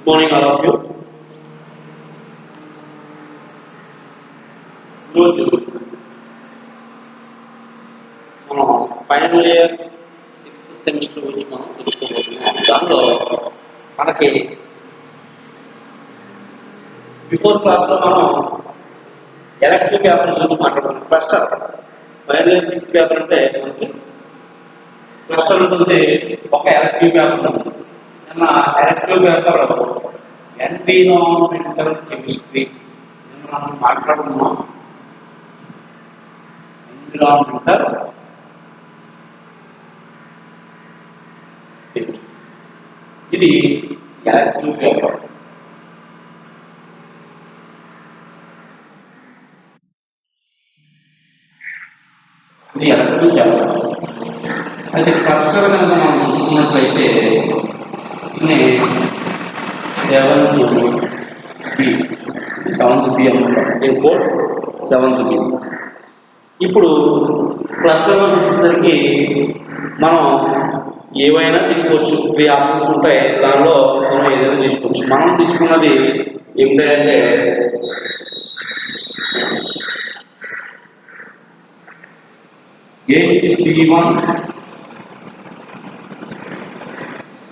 Morning, all of you. రోజు మనం final year 6th semester గురించి మనం తెలుసుకోబోతున్నాం. దానిలో మనకి బిఫోర్ క్లాస్లో మనం ఎలక్టివ్ పేపర్ గురించి మాట్లాడుకున్నాం. Cluster final year 6th paper అంటే మనకి క్లస్టర్ ఉంటుంది, ఒక ఎలక్టివ్ పేపర్ ఉంటుంది. ఎలక్టివ్ పేపర్ ఎన్విరాన్మెంటల్ కెమిస్ట్రీ మనం మాట్లాడుకున్నాం. ఎన్విరాన్మెంటల్ ఇది ఎలక్టివ్ పేపర్. ఇది ఎలక్టివ్ పేపర్. అయితే క్లస్టర్ కనుక మనం చూసుకున్నట్లయితే 7th B అనమాట. 7th B. ఇప్పుడు క్లస్టర్లో వచ్చేసరికి మనం ఏవైనా తీసుకోవచ్చు. 3 ఆప్షన్స్ ఉంటాయి, దానిలో మనం ఏదైనా తీసుకోవచ్చు. మనం తీసుకున్నది ఏమిటంటే C1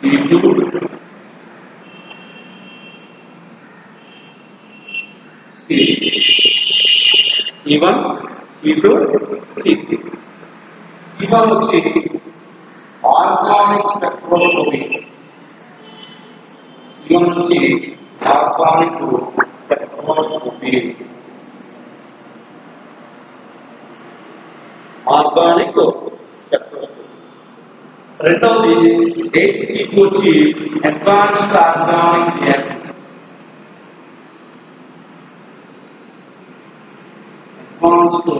C2 C1 C2 C3. C1 వచ్చి ఆర్గానిక్ స్పెక్ట్రోస్కోపీ. C1 నుంచి ఆర్గానిక్ స్పెక్ట్రోస్కోపీ. Organic spectroscopy. రెండవది 8th C2 వచ్చి advanced organic reactions. Advanced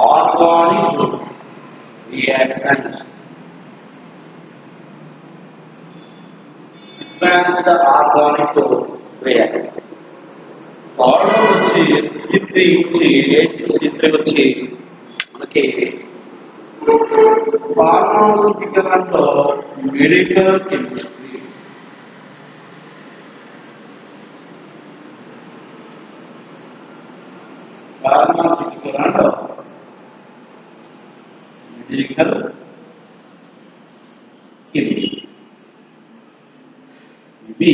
organic reactions. Advanced organic reactions. Third వచ్చి C3 వచ్చి 8th C3 వచ్చి మనకి pharmaceutical and medical chemistry. Pharmaceutical and medical chemistry. ఇది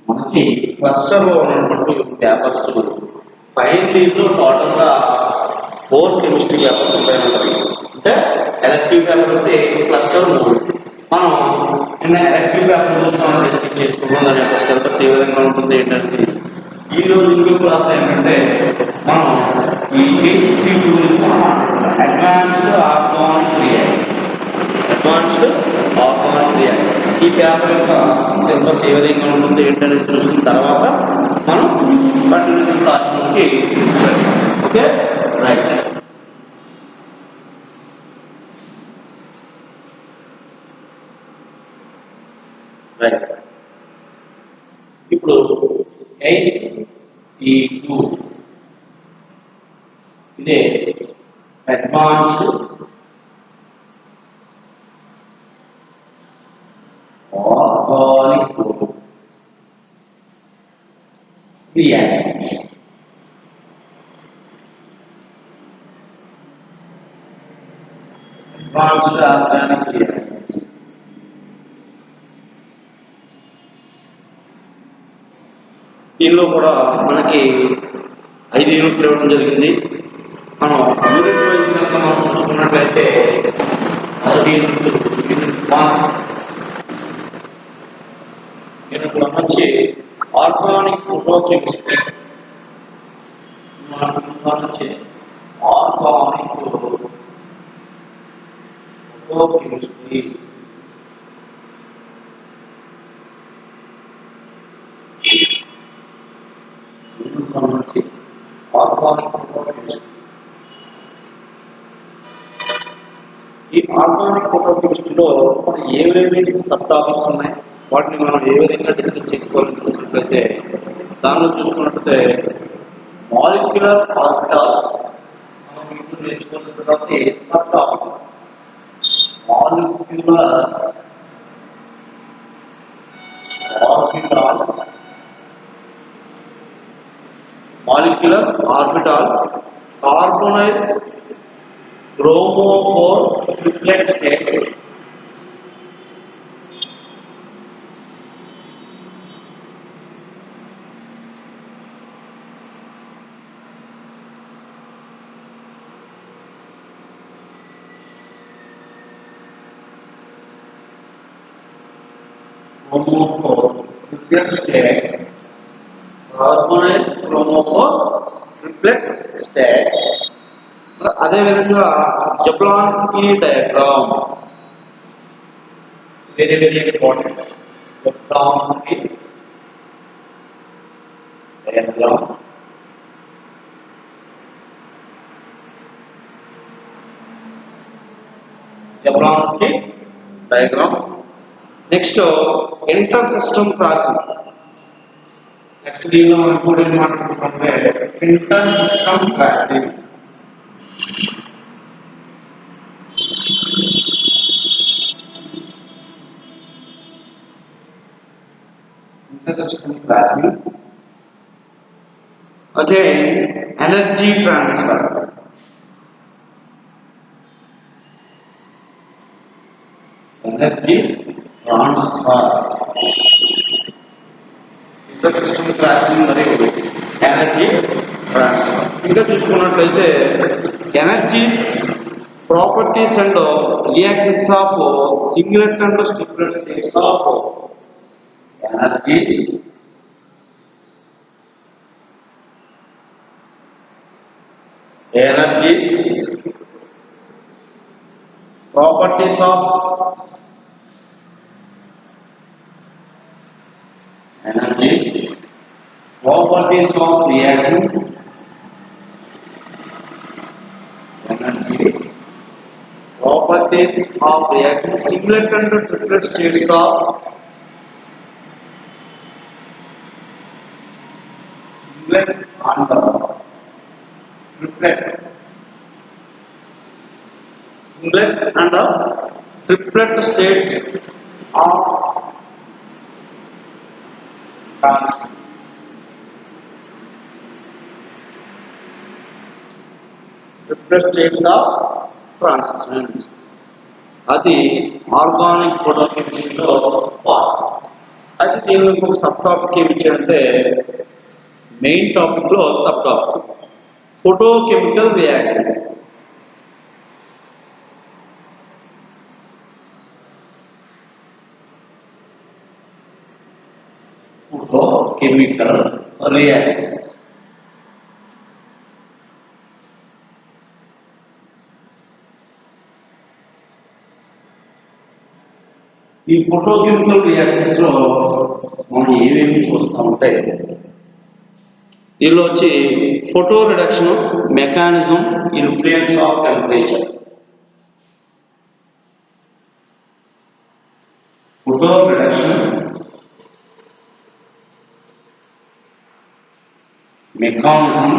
మనకి క్లస్టర్లో ఉన్నటువంటి పేపర్స్. ఫైనల్ ఇయర్లో టోటల్గా 4 కెమిస్ట్రీ పేపర్స్ ఉంటాయి. అంటే ఎలక్టివ్ పేపర్ అయితే క్లస్టర్ 3. మనం నిన్న ఎలక్టివ్ పేపర్ గురించి మనం డిస్కస్ చేసుకున్నాం. దాని యొక్క సిలబస్ ఏ విధంగా ఉంటుంది ఏంటంటే, ఈరోజు ఇంకో క్లాస్ ఏంటంటే మనం ఈ 8th C2 గురించి మనం మాట్లాడుతున్నాం. Advanced organic reactions. ఈ పేపర్ యొక్క సిలబస్ ఏ విధంగా ఉంటుంది ఏంటనేది చూసిన తర్వాత మనం కంటిన్యూషన్ క్లాస్లోకి ఓకే రైట్. ఇప్పుడు 8th C2 ఇదే advanced organic reactions. Advanced organic reactions. దీనిలో కూడా మనకి 5 యూనిట్లు ఇవ్వడం జరిగింది. మనం యూనిట్ వైజ్ కనుక మనం చూసుకున్నట్లయితే మొదటి యూనిట్ 1 వచ్చి ఆర్గానిక్ ఫోటోకెమిస్ట్రీ. వచ్చి ఆర్గానిక్ ఫోటోకెమిస్ట్రీ. ఈ ఆర్గానిక్ ఫోటోకెమిస్ట్రీలో మనం ఏవేవి సబ్ టాపిక్స్ ఉన్నాయి, వాటిని మనం ఏ విధంగా డిస్కస్ చేసుకోవాలని చూసినట్లయితే, దానిలో చూసుకున్నట్లయితే మాలిక్యులర్ ఆర్బిటాల్స్ మనం ఇప్పుడు నేర్చుకోవాల్సిన తర్వాత sub topics. Molecular molecular orbitals, carbonyl chromophore triplet states, carbonyl chromophore triplet states. అదేవిధంగా Jablonski diagram very important. Jablonski diagram next inter system crossing. Next దీనిలో మనం కూడా ఏం మాట్లాడుకుంటే inter system crossing. Intersystem crossing. Again, energy transfer. Energy transfer. Intersystem crossing మరియు energy transfer. ఇంకా చూసుకున్నట్లయితే energies, properties and reactions of singlet and triplet states of energies, properties of energies, properties of reactions, energies, properties of reactions, singlet and triplet states of singlet and triplet, singlet and triplet states of triplet states of transitions. అది organic ఫోటోకెమిస్ట్రీలో part. అయితే దీనిలో ఒక sub topic ఏమి ఇచ్చారంటే main topic లో sub topic photochemical reactions. Photochemical reactions. ఈ photochemical reactions లో మనం ఏమేమి చూస్తామంటే దీనిలో వచ్చి photo reduction mechanism, influence of temperature. Photo reduction mechanism,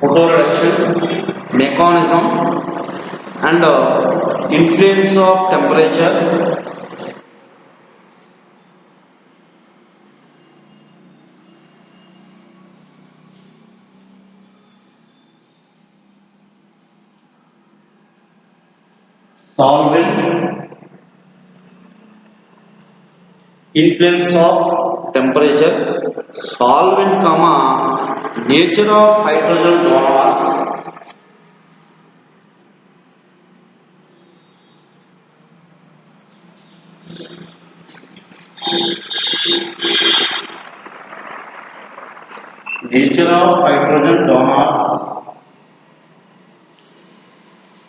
photo reduction mechanism and influence of temperature, solvent, influence of temperature, solvent comma nature of hydrogen donors, nature of hydrogen donors,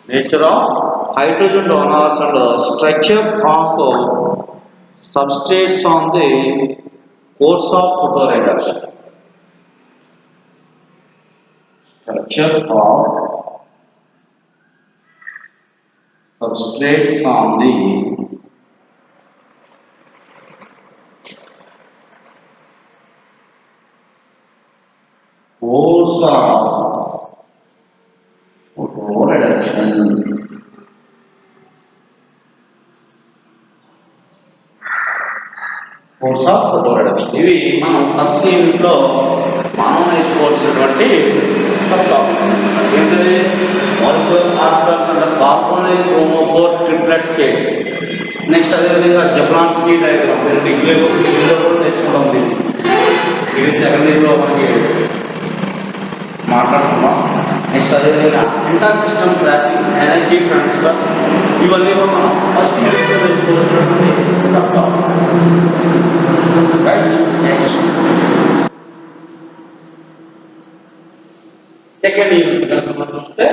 nature of hydrogen donors and structure of substrates on the course of photoreduction. Structure of substrates on the course of photoreduction. Modes of photo reduction. ఇవి మనం first యూనిట్లో మనం నేర్చుకోవాల్సినటువంటి sub topics. ఏంటది? Molecular orbitals అంటే carbonyl chromophore triplet states. Next అదేవిధంగా జబ్రాన్స్కీ diagram డిగ్రీలో కూడా నేర్చుకుంటాం. ఇది సెకండ్ ఇయర్లో మనకి మాట్లాడుకున్నాం. నెక్స్ట్ అదేవిధంగా inter system crossing, energy transfer, ఇవన్నీ కూడా మనం ఫస్ట్ యూనిట్లో నేర్చుకోవాల్సినటువంటి sub topics. Right. Next second unit కనుక మనం చూస్తే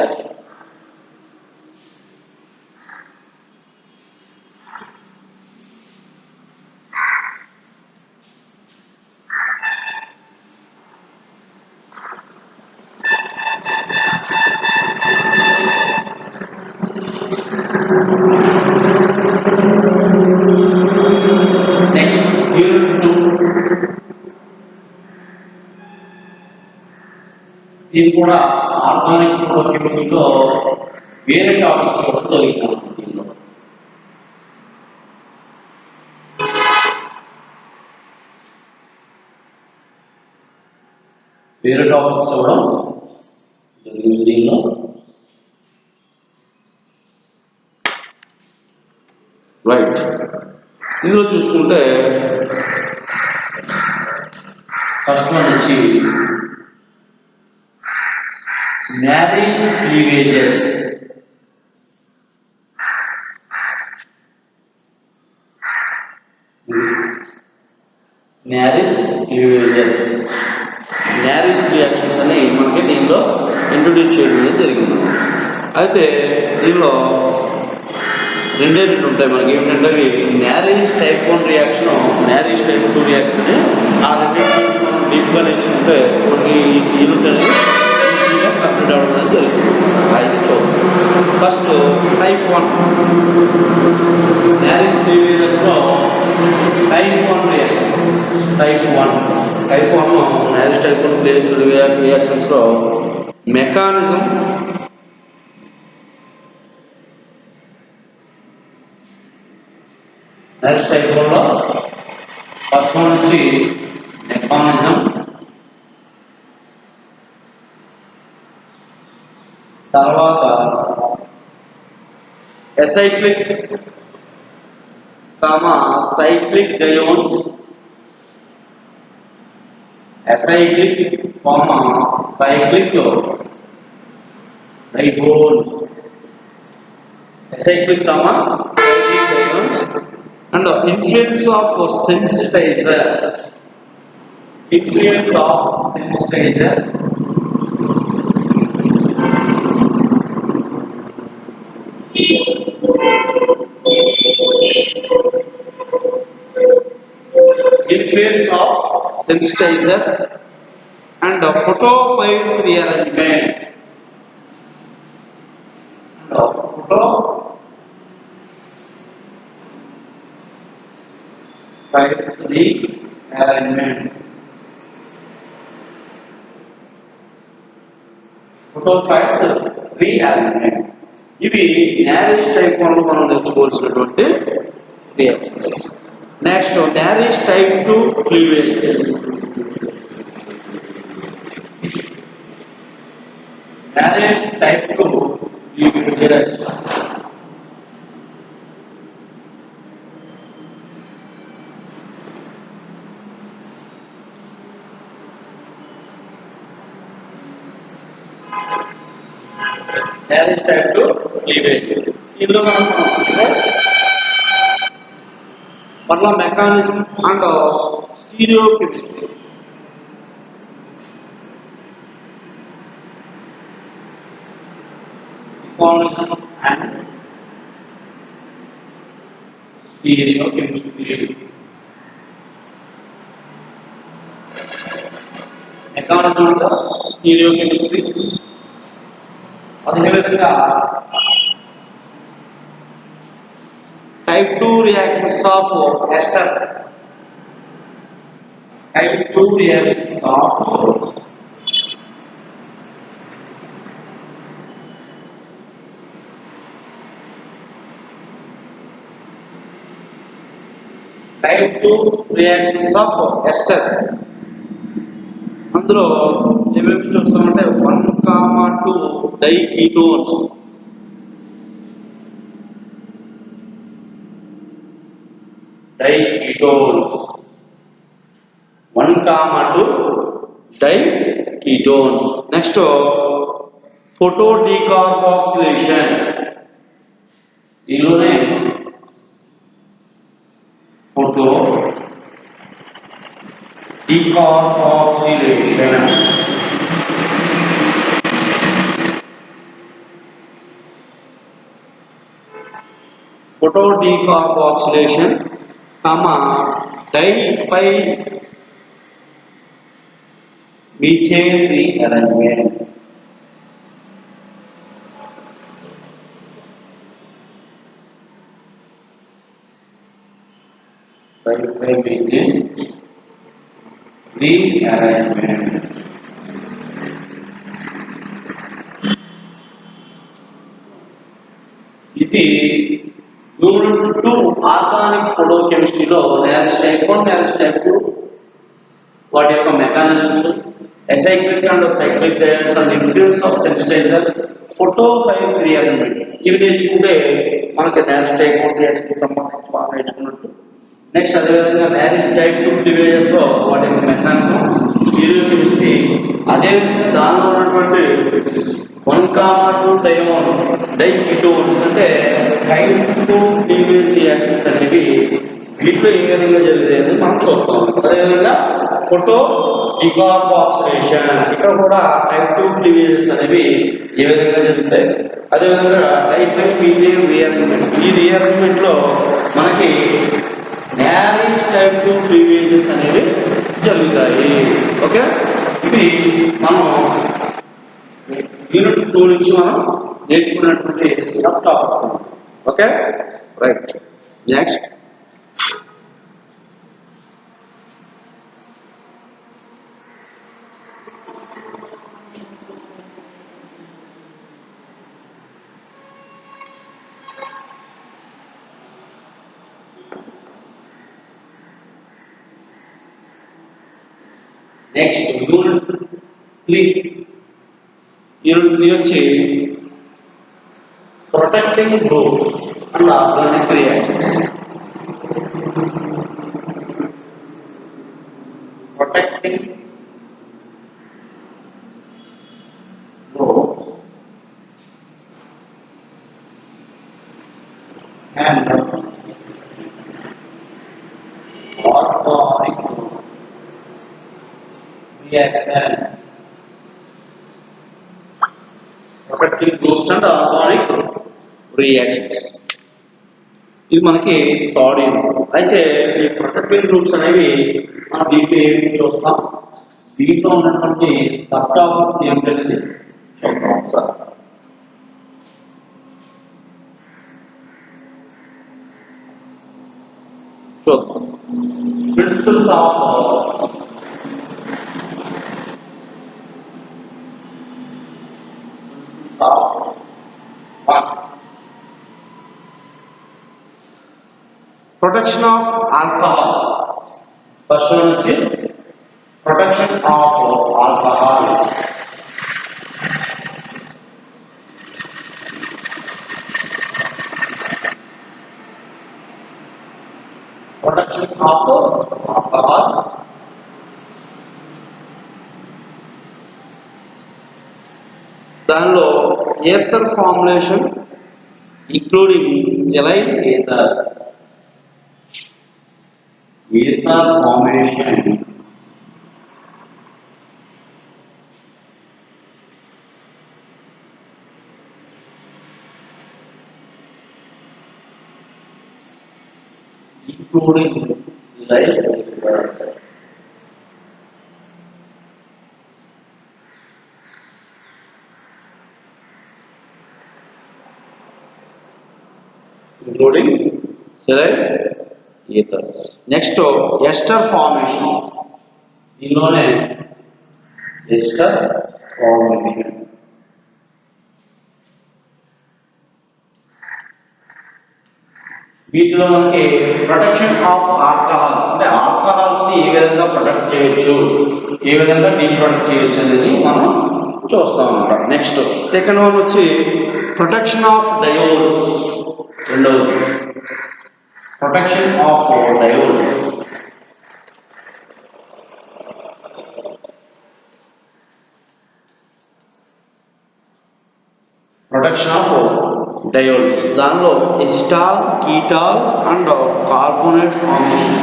నెక్స్ట్ యూనిట్ 2 ఇది కూడా ఆర్గానిక్ ఫోటోకెమిస్ట్రీలో వేరే టాపిక్స్ కూడా చదువుతాం. దీనిలో వేరే టాపిక్స్ కూడా జరిగింది. దీనిలో రైట్. ఇందులో చూసుకుంటే ఫస్ట్ వన్ వచ్చి marriage cleavages. Marriage cleavages, marriage reactions అని మనకి దీనిలో ఇంట్రొడ్యూస్ చేయడం జరిగింది. అయితే దీనిలో రెండే రెండు ఉంటాయి మనకి. ఏంటంటే అవి marriage type 1 reaction, marriage type 2 reaction అని. ఆ రెండింటి మనం డీప్గా నేర్చుకుంటే మనకి యూనిట్ అనేది ఈజీగా కంప్లీట్ అవ్వడం అనేది జరుగుతుంది. అయితే చూద్దాం. ఫస్ట్ టైప్ 1 మ్యారేజ్ క్లీవేజెస్లో type 1 reactions. Type 1 marriage type 1 రియాక్షన్స్లో మెకానిజం, నెక్స్ట్ టైప్ 1లో ఫస్ట్ వన్ వచ్చి మెకానిజం, తర్వాత acyclic cyclic diones, acyclic cyclic diones, acyclic cyclic diones, and influence of sensitizer, influence of sensitizer, influence of sensitizer and photophiles rearrangement, and photophiles rearrangement, photophiles rearrangement. ఇవి marriage type 1లో మనం నేర్చుకోవాల్సినటువంటి reactions. Next marriage type 2 cleavages. Marriage type 2 cleavages marriage type 2 cleavages. ఇందులో మనం మళ్ళా mechanism and stereochemistry, mechanism and stereochemistry, mechanism and stereochemistry. అదేవిధంగా type 2 reactions of esters, type 2 reactions of type 2 reactions of esters. అందులో ఏమేమి చూస్తామంటే 1,2 diketones, diketones 1,2 diketones. Next photo decarboxylation, దీనిలోనే photo decarboxylation. Photo decarboxylation di pi methane rearrangement. డైపై methane rearrangement. ఇది unit 2 organic photo కెమిస్ట్రీలో nails type 1, nails type 2 వాటి యొక్క mechanisms, acyclic and cyclic diodes and influence of sensitizer, photo files rearrangement ఇవి నేర్చుకుంటే మనకి nails type 1 reaction కి సంబంధించి బాగా నేర్చుకున్నట్టు. నెక్స్ట్ అదేవిధంగా నేల్స్ టైప్ 2 డివైజెస్ లో వాటి యొక్క మెకానిజం, స్టీరియో కెమిస్ట్రీ, అదేవిధంగా దానిలో ఉన్నటువంటి 1,2 డైకీటోన్స్ అంటే టైప్ 2 క్లీవేజ్ రియాక్షన్స్ అనేవి వీటిలో ఏ విధంగా జరుగుతాయని మనం చూస్తాం. అదేవిధంగా ఫోటో డీకార్బాక్సిలేషన్, ఇక్కడ కూడా టైప్ 2 క్లీవేజెస్ అనేవి ఏ విధంగా జరుగుతాయి. అదేవిధంగా డైపై మీథేన్ రీఅరేంజ్మెంట్, ఈ రీఅరేంజ్మెంట్ లో మనకి నేల్స్ టైప్ 2 క్లీవేజెస్ అనేవి జరుగుతాయి. ఓకే, ఇవి మనం యూనిట్ 2 నుంచి మనం నేర్చుకున్నటువంటి sub topics. Okay, right. Next unit 3. Unit 3 వచ్చి protecting groups and organic reactions. Protecting groups and organic reaction. Protecting groups and organic reactions ఇది మనకి థర్డ్ యూనిట్. అయితే ఈ ప్రొటెక్టింగ్ గ్రూప్స్ అనేవి మనం దీంట్లో ఏమి చూస్తాం, దీంట్లో ఉన్నటువంటి సబ్ టాపిక్స్ ఏమిటనేది చూద్దాం సార్. చూద్దాం principles of protection of alcohols. First one వచ్చి protection of alcohols. Protection of alcohols. దానిలో ether formulation including saline ether. Ether formation including selected including select ethers. Next ester formation. इन्होंने ester formation. వీటిలో మనకి protection of alcohols అంటే alcohols ని ఏ విధంగా protect చేయొచ్చు, ఏ విధంగా డీప్రొటెక్ట్ చేయొచ్చు అనేది మనం చూస్తాం అన్నమాట. నెక్స్ట్ సెకండ్ వన్ వచ్చి ప్రొటెక్షన్ ఆఫ్ డయోల్స్. రెండవది protection of diols. Protection of diols దానిలో ఎసిటాల్, కీటాల్ అండ్ కార్బోనేట్ ఫార్మేషన్.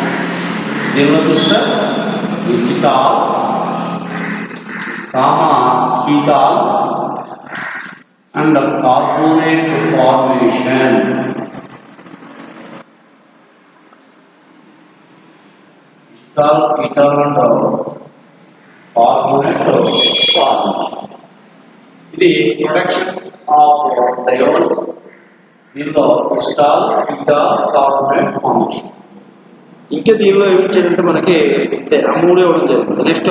దీనిలో చూస్తే acetal, కీటాల్ and carbonate formation. Ketal and carbonate formation. ఇది ప్రొటెక్షన్ ఆఫ్ డయోల్స్. దీనిలో ఎసిటాల్, కీటాల్, కార్బోనేట్ ఫార్మేషన్. ఇంకా దీనిలో ఏమి ఇచ్చారంటే మనకి ఆ మూడు ఇవ్వడం జరుగుతుంది. Next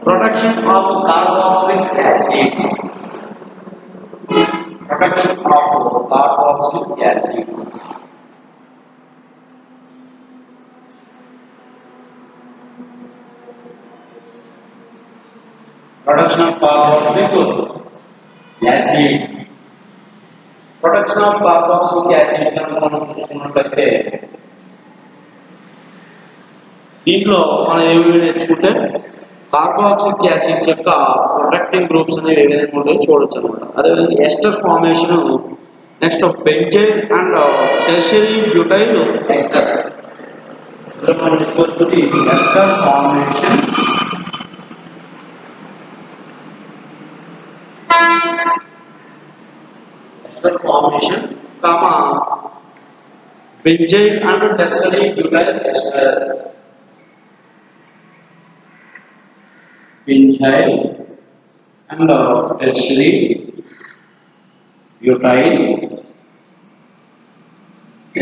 protection of carboxylic acids. Protection of carboxylic acids. Production of carboxylic acids. Production of carboxylic acids మనం చూసుకున్నట్లయితే దీంట్లో మనం ఏమి నేర్చుకుంటే కార్బాక్సిలిక్ యాసిడ్స్ యొక్క ప్రొటెక్టింగ్ గ్రూప్స్ అనేవి ఏ విధంగా ఉంటాయో చూడొచ్చు అనమాట. అదేవిధంగా ester formation, next benzene and tertiary butyl esters. Ester formation, benzene and tertiary butyl esters. Benzene and tertiary butyl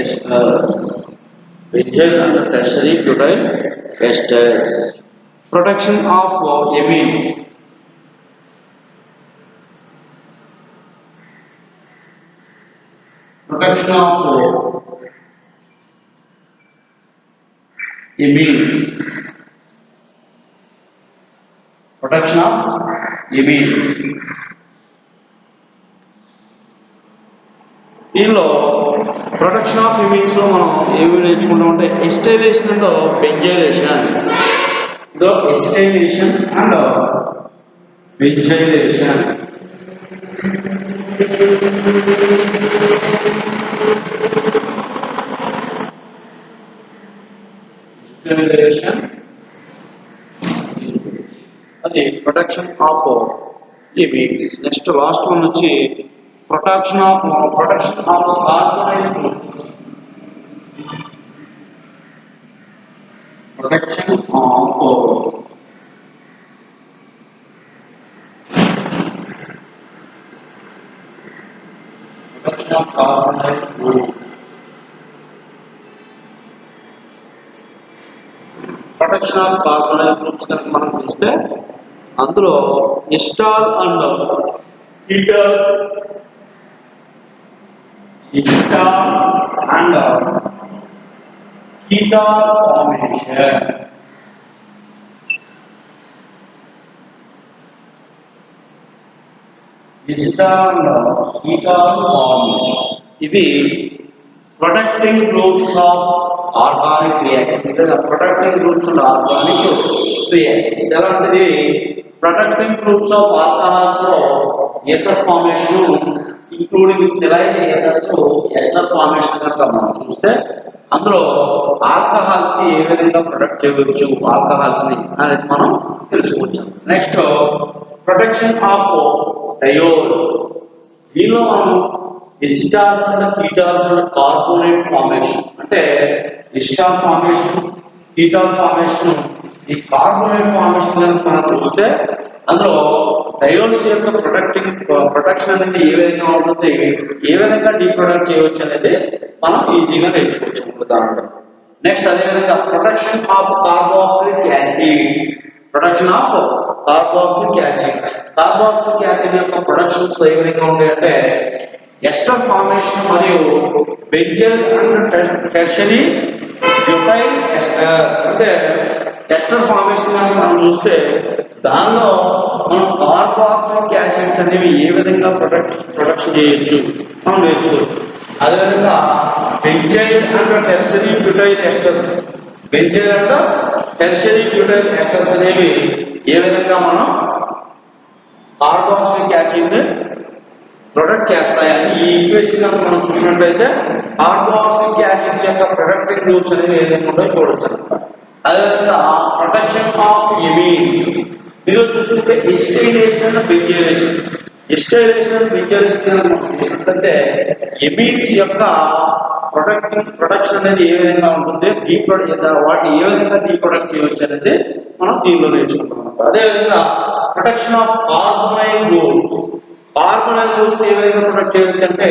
esters. Benzene and tertiary butyl esters. Protection of amines. Protection of amines. Protection of amines. దీనిలో protection of ఇమీన్స్ లో మనం ఏమి నేర్చుకుంటాం అంటే ఎస్టైలేషన్ and బెంజైలేషన్. ఇదో ఎస్టైలేషన్ and benzylation. అది protection of imines. Next last one వచ్చి protection of carbonate groups. Protection of carbonate group. Protection of carbonate groups కనుక మనం చూస్తే అందులో acetal and ketal formation. Acetal and ketal formation ఇవి protecting groups of organic reactions లేదా protecting groups and organic reactions. ఎలాంటిది protecting groups of alcohols లో ether formation including saline ethers ester formation కనుక మనం చూస్తే అందులో ఆల్కహాల్స్ ని ఏ విధంగా ప్రొటెక్ట్ చేయవచ్చు ఆల్కహాల్స్ ని అనేది మనం తెలుసుకోవచ్చు. Next protection of diols. దీనిలో మనం ఎసిటాల్స్ అండ్ కీటాల్స్ అండ్ కార్బోనేట్ ఫార్మేషన్ అంటే ఎసిటాల్ ఫార్మేషన్, కీటాల్ ఫార్మేషన్, ఈ కార్బోనేట్ ఫార్మేషన్ కనుక మనం చూస్తే అందులో డయోల్స్ యొక్క ప్రొటెక్షన్ అనేది ఏ విధంగా ఉంటుంది, ఏ విధంగా డీప్రొడక్ట్ చేయవచ్చు అనేది మనం ఈజీగా నేర్చుకోవచ్చు దాంట్లో. నెక్స్ట్ అదేవిధంగా protection of carboxylic acids. Protection of carboxylic acids. Carboxylic acid యొక్క ప్రొడక్షన్స్ ఏ విధంగా ఉంటాయంటే ఎస్టర్ ఫార్మేషన్ మరియు benzyl and tertiary butyl esters. అంటే ఎస్టర్ ఫార్మేషన్ కనుక మనం చూస్తే దానిలో మనం కార్బాక్సిలిక్ యాసిడ్స్ అనేవి ఏ విధంగా ప్రొడక్షన్ చేయొచ్చు మనం నేర్చుకోవచ్చు. అదేవిధంగా benzyl and tertiary butyl esters, benzyl and tertiary butyl esters అనేవి ఏ విధంగా మనం కార్బాక్సిలిక్ యాసిడ్ ప్రొడక్ట్ చేస్తాయని ఈ ఈక్వేషన్ కనుక మనం చూసినట్లయితే కార్బాక్సిలిక్ యాసిడ్స్ యొక్క ప్రొడక్టింగ్ గ్రూప్స్ అనేవి ఏ విధంగా ఉంటాయో చూడొచ్చు అనమాట. అదేవిధంగా ప్రొటెక్షన్ ఆఫ్ ఎమీన్స్, మీరు చూసుకుంటే ఎస్టైలేషన్ అండ్ బెంజైలేషన్, ఎస్టైలేషన్ అండ్ బెంజైలేషన్ కనుక మనం చూసినట్లయితే ఎమీన్స్ యొక్క ప్రొడక్షన్ అనేది ఏ విధంగా ఉంటుంది, వాటిని ఏ విధంగా డీప్రొడక్ట్ చేయవచ్చు అనేది మనం దీనిలో నేర్చుకుంటాం. అదేవిధంగా protection of hormonal groups, hormonal groups ఏ విధంగా ప్రొటెక్ట్ చేయవచ్చు అంటే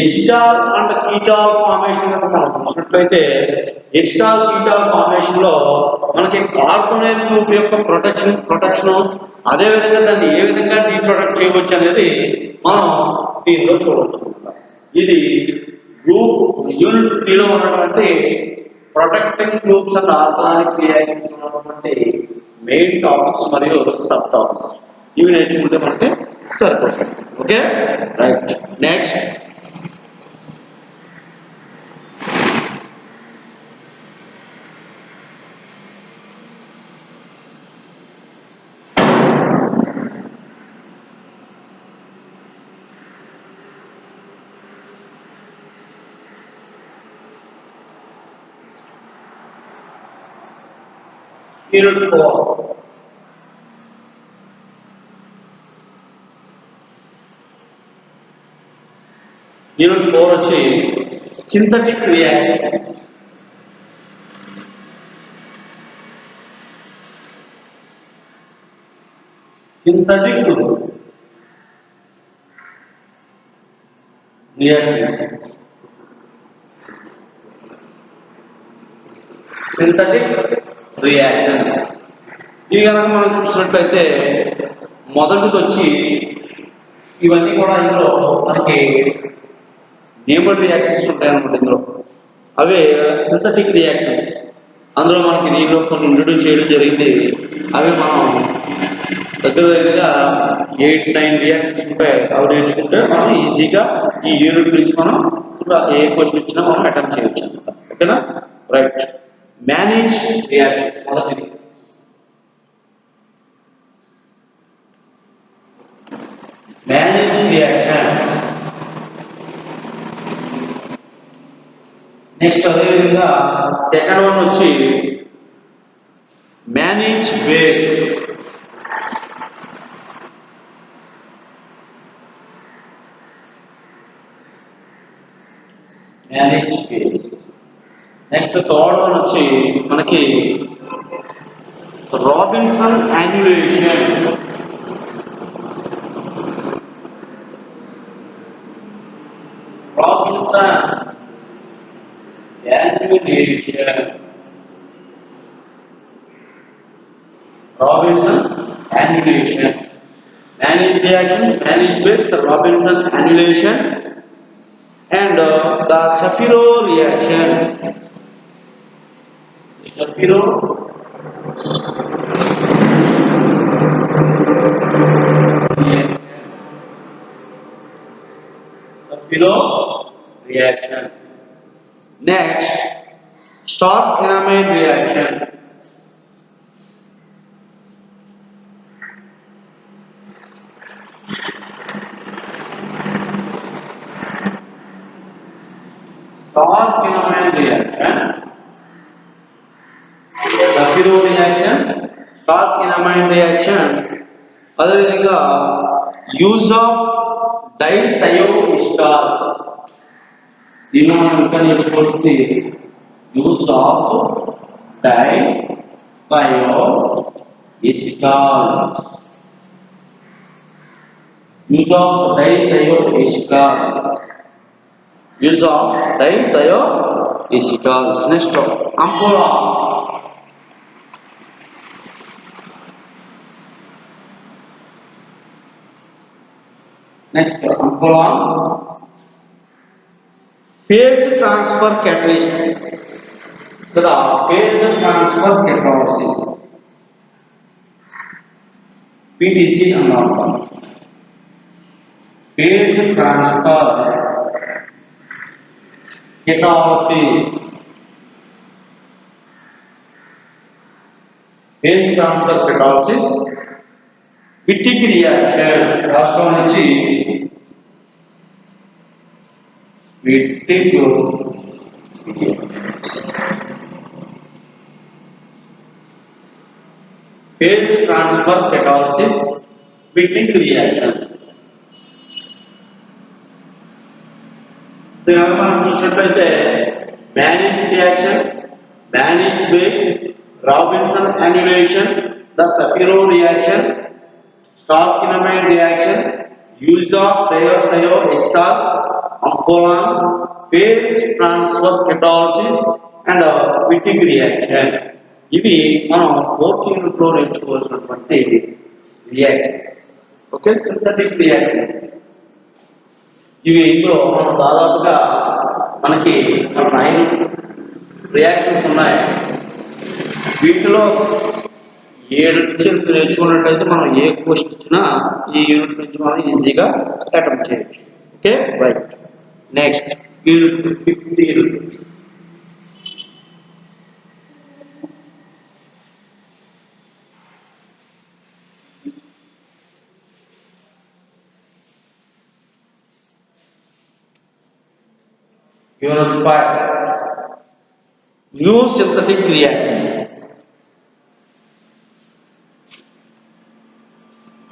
ఎసిటాల్ అండ్ కీటాల్ ఫార్మేషన్ కనుక మనం చూసినట్లయితే ఎసిటాల్ కీటాల్ ఫార్మేషన్ లో మనకి కార్బోనైల్ గ్రూప్ యొక్క ప్రొటెక్షన్ అదేవిధంగా దాన్ని ఏ విధంగా డీప్రొడక్ట్ చేయవచ్చు అనేది మనం దీనిలో చూడవచ్చు. ఇది గ్రూప్ యూనిట్ 3లో ఉన్నటువంటి protecting groups and organic reactions ఉన్నటువంటి మెయిన్ టాపిక్స్ మరియు సబ్ టాపిక్స్ ఇవి నేర్చుకుంటే మనకి సరిపోతుంది. Okay, right. Next unit 4. Unit 4 వచ్చి synthetic reaction. Synthetic reactions, synthetic reactions ఇవి కనుక మనం చూసినట్లయితే మొదటిది వచ్చి ఇవన్నీ కూడా ఇందులో మనకి నేబుల్ రియాక్షన్స్ ఉంటాయన్నమాట. ఇందులో అవే సింథటిక్ రియాక్షన్స్. అందులో మనకి దీనిలో కొన్ని ఇంట్రడ్యూస్ చేయడం జరిగింది. అవి మనం దగ్గరగా 8-9 రియాక్షన్స్ ఉంటాయి. అవి నేర్చుకుంటే మనం ఈజీగా ఈ యూనిట్ నుంచి మనం ఏ క్వశ్చన్ ఇచ్చినా మనం అటెంప్ట్ చేయొచ్చు అనమాట. ఓకేనా, రైట్. మేనేజ్ రియాక్షన్ మొదటిది. Manage reaction. నెక్స్ట్ అదేవిధంగా సెకండ్ వన్ వచ్చి manage base. Manage base. Next third one వచ్చి మనకి Robinson annulation. Robinson annulation. Robinson annulation. Manage reaction, manage base, Robinson annulation, and the Shapiro reaction. Shapiro reaction. Next, Stark-Enamine reaction. Stark-Enamine reaction. Shapiro reaction, Stark-Enamine reaction. అదేవిధంగా use of dithioesters. దీనిలో మనం ఇంకా నేర్చుకోవాల్సింది use of dithioesters. Use of dithioesters. Use of dithioesters. Next అంపులా. Next అంపులా phase transfer catalysts కదా phase transfer catalysis PTC అన్నమాట phase transfer catalysis phase transfer catalysis Wittig reaction రాష్ట్రం నుంచి Wittig phase transfer catalysis Wittig reaction దీనివల్ల మనం చూసినట్లయితే Manich reaction Manich base Robinson annulation the Shapiro reaction Stark-Kinamide reaction used of thioesters Ampolan phase transfer catalysis and Wittig reaction ఇవి మనం 14 లో నేర్చుకోవాల్సినటువంటి reactions okay synthetic reactions ఇవి ఇందులో మనం దాదాపుగా మనకి 9 రియాక్షన్స్ ఉన్నాయి వీటిలో 7 నుంచి నేర్చుకున్నట్లయితే మనం ఏ క్వశ్చన్ ఇచ్చినా ఈ యూనిట్ నుంచి మనం ఈజీగా అటెంప్ట్ చేయొచ్చు okay right next unit 15 Unit 5 New synthetic reactions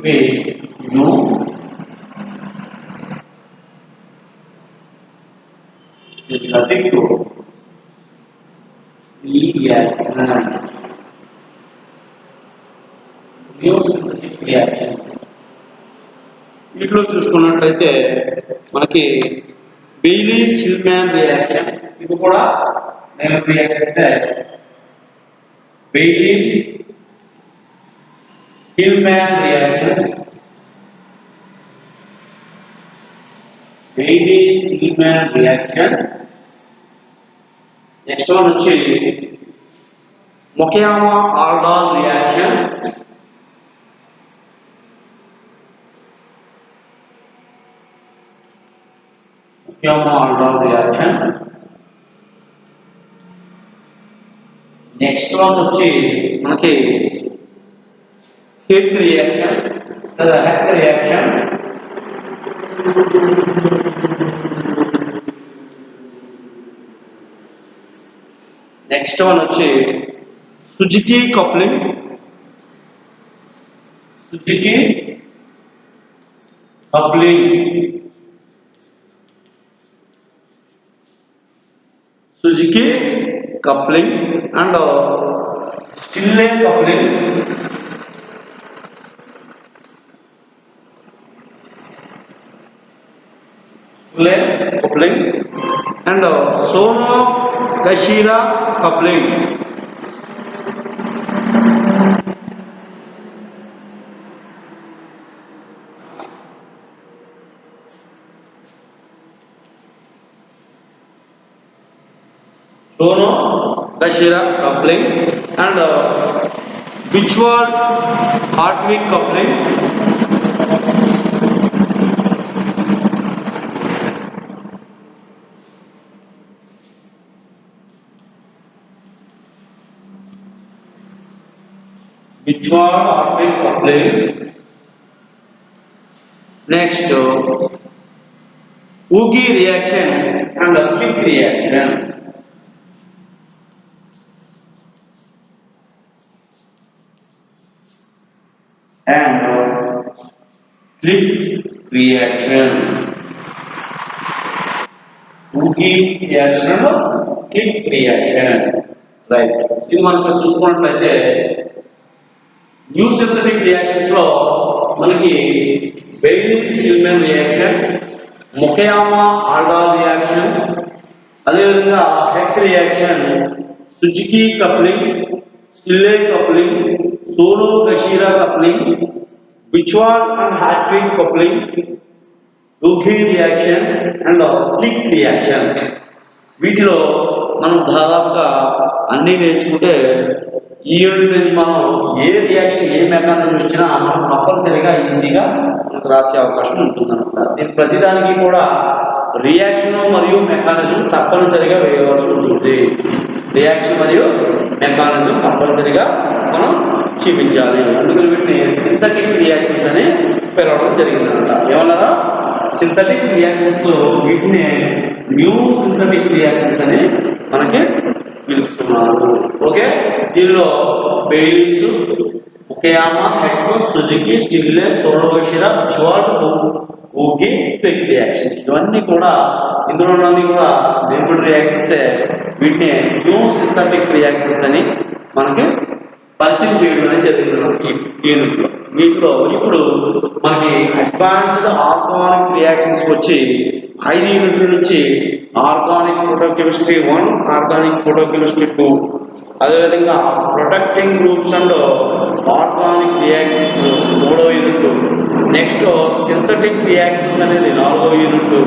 with new synthetic reactions New synthetic reactions వీటిలో చూసుకున్నట్లయితే మనకి Bailey-Hillman reaction ఇది కూడా నేను reactions Bailey-Hillman reactions Bailey-Hillman reaction next one వచ్చి Mukayama-Aldol reaction Mukayama-Aldol reaction next one వచ్చి మనకి Heck reaction లేదా Heck reaction నెక్స్ట్ వన్ వచ్చి Suzuki coupling Suzuki coupling Suzuki coupling and Stille coupling and Sono-Gashira coupling Sono-Gashira coupling and Bichwald-Hartwig coupling Bichwald-Hartwig coupling next Ugi reaction and Fick reaction and Fick reaction Ugi reaction and Fick reaction right ఇది మనం చూసుకున్నట్లయితే new synthetic reactions లో మనకి Bailey-Hillman reaction Mukayama-Aldol reaction అదేవిధంగా Heck reaction Suzuki coupling Stille coupling Sono-Gashira coupling Bichwald and Hartwig coupling Ugi reaction and Fick reaction వీటిలో మనం దాదాపుగా అన్నీ నేర్చుకుంటే ఈ యూనిట్ మనం ఏ రియాక్షన్ ఏ మెకానిజం ఇచ్చినా మనం కంపల్సరీగా ఈజీగా మనకు రాసే అవకాశం ఉంటుందన్నమాట. దీని ప్రతిదానికి కూడా రియాక్షన్ మరియు మెకానిజం తప్పనిసరిగా వేయవలసి ఉంటుంది. రియాక్షన్ మరియు మెకానిజం కంపల్సరీగా మనం చూపించాలి. అందుకని వీటిని సింథటిక్ రియాక్షన్స్ అని పిలవడం జరిగిందన్నమాట. ఏమన్నారా? Synthetic reactions. వీటిని న్యూ సింథటిక్ రియాక్షన్స్ అని మనకి పిలుస్తున్నారు. ఓకే, దీనిలో బెయిలీస్, ఒకేయామా, హెక్టో, సుజుకి, స్టిగ్లెస్, తోడోషిరా, జోల్ట్, ఊగి, క్విక్ రియాక్షన్ ఇవన్నీ కూడా ఇందులోనన్నీ కూడా లిక్విడ్ రియాక్షన్సే. వీటిని న్యూ సింథటిక్ రియాక్షన్స్ అని మనకి పరిచయం చేయడం అనేది జరిగింది ఈ యూనిట్లో. వీటిలో ఇప్పుడు మనకి అడ్వాన్స్డ్ ఆర్గానిక్ రియాక్షన్స్ వచ్చి 5 యూనిట్ల నుంచి ఆర్గానిక్ ఫోటోకెమిస్ట్రీ 1, ఆర్గానిక్ ఫోటోకెమిస్ట్రీ 2, అదేవిధంగా protecting groups and organic reactions 3వ యూనిట్, నెక్స్ట్ సింథటిక్ రియాక్షన్స్ అనేది 4వ యూనిట్,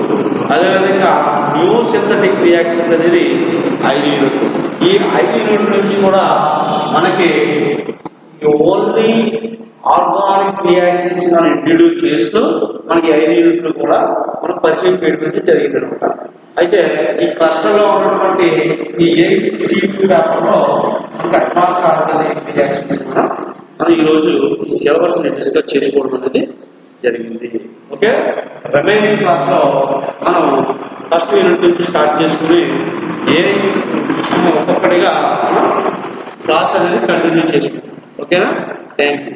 అదేవిధంగా న్యూ సింథటిక్ రియాక్షన్స్ అనేది 5 యూనిట్. ఈ 5 యూనిట్ నుంచి కూడా మనకి ఓన్లీ ఆర్గానిక్ రియాక్షన్స్ మనం ఇంట్రడ్యూస్ చేస్తూ మనకి 5 యూనిట్లు కూడా మనం పరిచయం చేయడం జరిగింది అనమాట. అయితే ఈ క్లస్టర్లో ఉన్నటువంటి ఈ 8 C2 పేపర్లో మనకి అడ్వాన్స్ ఆర్గానిక్ రియాక్షన్స్ మనం ఈరోజు ఈ సిలబస్ని డిస్కస్ చేసుకోవడం అనేది జరిగింది. ఓకే, రిమైనింగ్ క్లాస్లో మనం ఫస్ట్ యూనిట్ నుంచి స్టార్ట్ చేసుకుని ఒక్కొక్కటిగా మనం క్లాస్ అనేది కంటిన్యూ చేసుకుంటాం. ఓకేనా? Thank you.